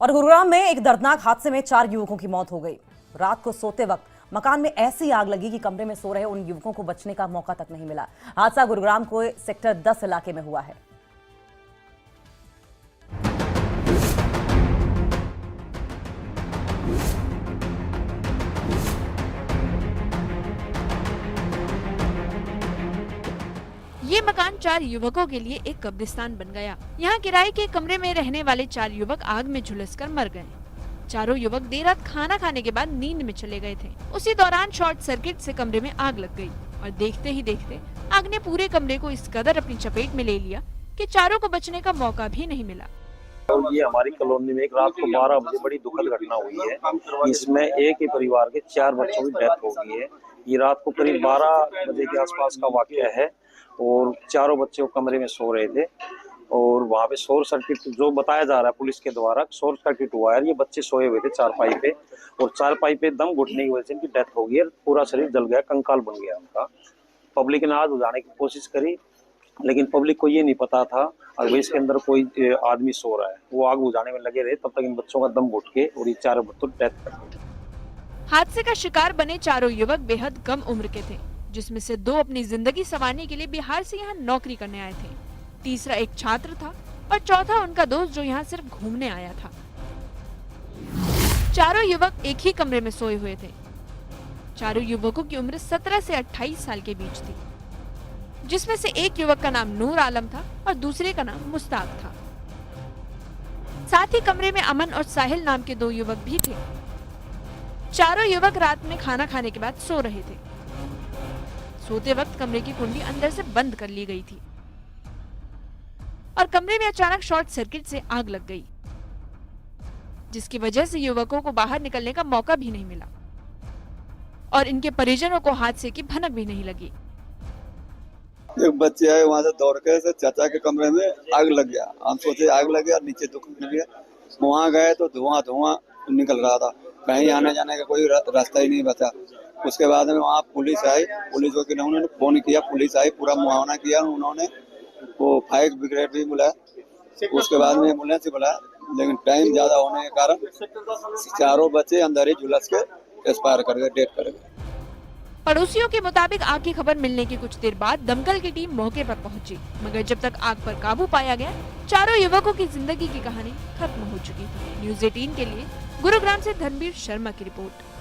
और गुरुग्राम में एक दर्दनाक हादसे में 4 युवकों की मौत हो गई। रात को सोते वक्त मकान में ऐसी आग लगी कि कमरे में सो रहे उन युवकों को बचने का मौका तक नहीं मिला। हादसा गुरुग्राम को सेक्टर 10 इलाके में हुआ है। ये मकान 4 युवकों के लिए एक कब्रिस्तान बन गया। यहाँ किराए के कमरे में रहने वाले 4 युवक आग में झुलसकर मर गए। चारों युवक देर रात खाना खाने के बाद नींद में चले गए थे। उसी दौरान शॉर्ट सर्किट से कमरे में आग लग गई और देखते ही देखते आग ने पूरे कमरे को इस कदर अपनी चपेट में ले लिया कि चारों को बचने का मौका भी नहीं मिला। और ये हमारी कॉलोनी में एक रात को 12 बजे बड़ी दुखद घटना हुई है। इसमें एक ही परिवार के 4 बच्चों की डेथ हो गई है। ये रात को करीब 12 बजे के आसपास का वाकया है और चारों बच्चे कमरे में सो रहे थे और वहाँ पे शॉर्ट सर्किट जो बताया जा रहा है पुलिस के द्वारा शॉर्ट सर्किट हुआ है। ये बच्चे सोए हुए थे चारपाई पे और चारपाई पे दम घुटने की वजह से इनकी डेथ हो गई है। पूरा शरीर जल गया, कंकाल बन गया उनका। पब्लिक ने आग बुझाने की कोशिश करी लेकिन पब्लिक को ये नहीं पता था और इसके अंदर कोई आदमी सो रहा है। वो आग बुझाने में लगे रहे, तब तक इन बच्चों का दम घुट के और ये 4 बच्चों डेथ कर गए। हादसे का शिकार बने चारों युवक बेहद कम उम्र के थे, जिसमें से 2 अपनी जिंदगी संवारने के लिए बिहार से यहाँ नौकरी करने आए थे। तीसरा एक छात्र था और चौथा उनका दोस्त जो यहाँ सिर्फ घूमने आया था। चारों युवक एक ही कमरे में सोए हुए थे। चारों युवकों की उम्र 17 से 28 साल के बीच थी, जिसमें से एक युवक का नाम नूर आलम था और दूसरे का नाम मुस्ताक था। साथ ही कमरे में अमन और साहिल नाम के 2 युवक भी थे। चारों युवक रात में खाना खाने के बाद सो रहे थे। सोते वक्त कमरे की कुंडी अंदर से बंद कर ली गई थी और कमरे में अचानक शॉर्ट सर्किट से आग लग गई, जिसकी वजह से युवकों को बाहर निकलने का मौका भी नहीं मिला और इनके परिजनों को हादसे की भनक भी नहीं लगी। एक बच्चे आए वहां से दौड़ के से चाचा के कमरे में आग लग गया। हम सोचे आग लग गया, नीचे दुख मिल गया। वहां गए तो धुआं निकल रहा था, कहीं आने जाने का कोई रास्ता ही नहीं बचा। उसके बाद में वहाँ पुलिस आई, पुलिस को उन्होंने फोन किया, पुलिस आई, पूरा मुआवना किया उन्होंने। वो फायर ब्रिगेड भी बुलाया, उसके बाद में एम्बुलेंस बुलाया, लेकिन टाइम ज्यादा होने के कारण चारों बच्चे अंदर ही झुलस के एक्सपायर कर गए, डेथ कर गए। पड़ोसियों के मुताबिक आग की खबर मिलने के कुछ देर बाद दमकल की टीम मौके पर पहुंची, मगर जब तक आग पर काबू पाया गया, चारों युवकों की जिंदगी की कहानी खत्म हो चुकी थी। न्यूज़ 18 के लिए गुरुग्राम से धनबीर शर्मा की रिपोर्ट।